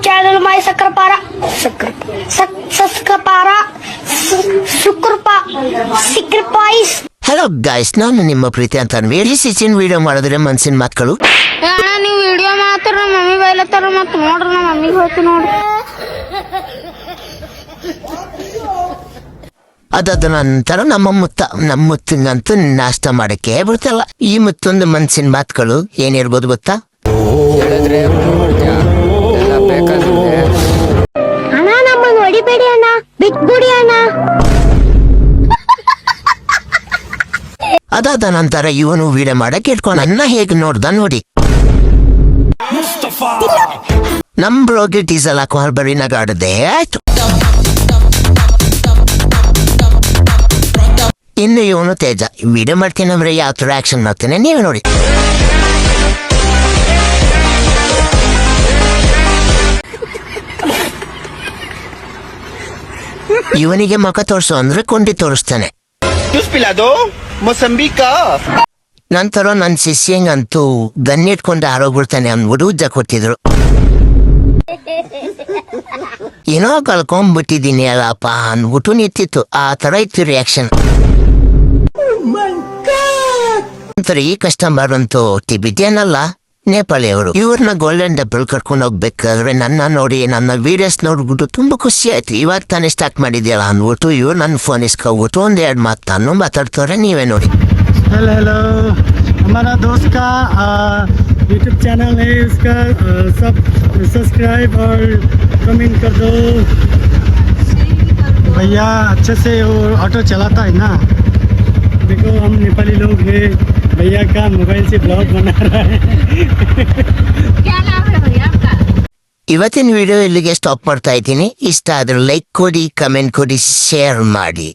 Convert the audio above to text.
channel My Sakrapara. Sakrapara. Sacrifice. Hello guys, ನಾನು ನಿಮ್ಮ ಪ್ರೀತಿ ಅಂತ ಸಿಚಿನ್ ವಿಡಿಯೋ ಮಾಡಿದ್ರೆ ಮನ್ಸಿನ ಮಾತುಗಳು. ನೀವು ವಿಡಿಯೋ ಮಾತ್ರ ಮಮ್ಮಿ ಬೈಲತ್ತಾರ ಮತ್ತೆ ನೋಡ್ರಿ ನಮ್ಮ ಮಮ್ಮಿಗೆ ಹೋಯ್ತು ನೋಡ್ರಿ. ಅದಾದ ನಂತರ ನಮ್ಮ ಮುತ್ತಿನಂತೂ ನಾಷ್ಟ ಮಾಡಕ್ಕೆ ಬಿಡ್ತಲ್ಲ. ಈ ಮತ್ತೊಂದು ಮನ್ಸಿನ ಮಾತುಗಳು ಏನಿರ್ಬೋದು ಗೊತ್ತಾ? ಅಣ್ಣ ನಮ್ಮನ್ನು ಹೊಡಿಬೇಡಿ ಅಣ್ಣ, ಬಿಟ್ಬಿಡಿ ಅಣ್ಣ. ಅದಾದ ನಂತರ ಇವನು ವಿಡಿಯೋ ಮಾಡಕ್ಕೆ ಇಟ್ಕೊಂಡು ನನ್ನ ಹೇಗೆ ನೋಡ್ದ ನೋಡಿ. ನಮ್ ಬ್ರೋಗೆ ಡೀಸೆಲ್ ಹಾಕೋ ಬರೀ ನಗಾಡದೆ ಆಯ್ತು. ಇನ್ನು ಇವನು ತೇಜ ವಿಡಿಯೋ ಮಾಡ್ತೀನಂದ್ರೆ ಯಾವ ತರ ಆಕ್ಷನ್ ಮಾಡ್ತೇನೆ ನೀವೇ ನೋಡಿ. ಇವನಿಗೆ ಮುಖ ತೋರಿಸು ಅಂದ್ರೆ ಕೊಂಡಿ ತೋರಿಸ್ತಾನೆ. ನಂತರ ನನ್ನ ಶಿಷ್ಯಂಗಂತೂ ಗನ್ನಿಟ್ಕೊಂಡು ಆರೋಗ್ಬಿಡ್ತಾನೆ ಅಂದ್ಬಿಟ್ಟು ಉಜ್ಜ ಕೊಟ್ಟಿದ್ರು. ಏನೋ ಕಳ್ಕೊಂಡ್ಬಿಟ್ಟಿದ್ದೀನಿ ಅಲ್ಲಪ್ಪ ಅಂದ್ಬಿಟ್ಟು ನಿಂತಿತ್ತು. ಆ ತರ ಇತ್ತು ರಿಯಾಕ್ಷನ್. ನಂತರ ಈ ಕಸ್ಟಮರ್ ಅಂತೂ ಟಿಬಿಟಿಯನ್ ಅಲ್ಲ, ನೇಪಾಳಿ ಅವರು. ಇವ್ರನ್ನ ಗೋಲ್ಡನ್ ಟೆಂಪಲ್ ಕರ್ಕೊಂಡು ಹೋಗ್ಬೇಕಾದ್ರೆ ನನ್ನ ನೋಡಿ ನನ್ನ ವಿಡಿಯೋಸ್ ನೋಡ್ಬಿಟ್ಟು ತುಂಬಾ ಖುಷಿ ಆಯ್ತು. ಇವಾಗ ತಾನೇ ಸ್ಟಾರ್ಟ್ ಮಾಡಿದ್ಯಲ್ಲ ಅಂದ್ಬಿಟ್ಟು ಇವ್ರು ನನ್ನ ಫೋನ್ ಇಸ್ಕೊಬಿಟ್ಟು ಒಂದೆರಡು ಮಾತಾನು ಮಾತಾಡ್ತಾರೆ, ನೀವೇ ನೋಡಿ. हेलो हमारा दोस्त का यूट्यूब चैनल है, उसका सब सब्सक्राइब और कमेंट कर दो भैया. अच्छे से वो ऑटो चलाता है ना. देखो हम नेपाली लोग हैं, भैया का मोबाइल से ब्लॉग बना रहा है. क्या नाम है भैया आपका? ಇವತ್ತಿನ ವಿಡಿಯೋ ಇಲ್ಲಿಗೆ ಸ್ಟಾಪ್ ಮಾಡ್ತಾ ಇದ್ದೀನಿ. ಇಷ್ಟ ಆದ್ರೆ ಲೈಕ್ ಕೊಡಿ, ಕಮೆಂಟ್ ಕೊಡಿ, ಶೇರ್ ಮಾಡಿ.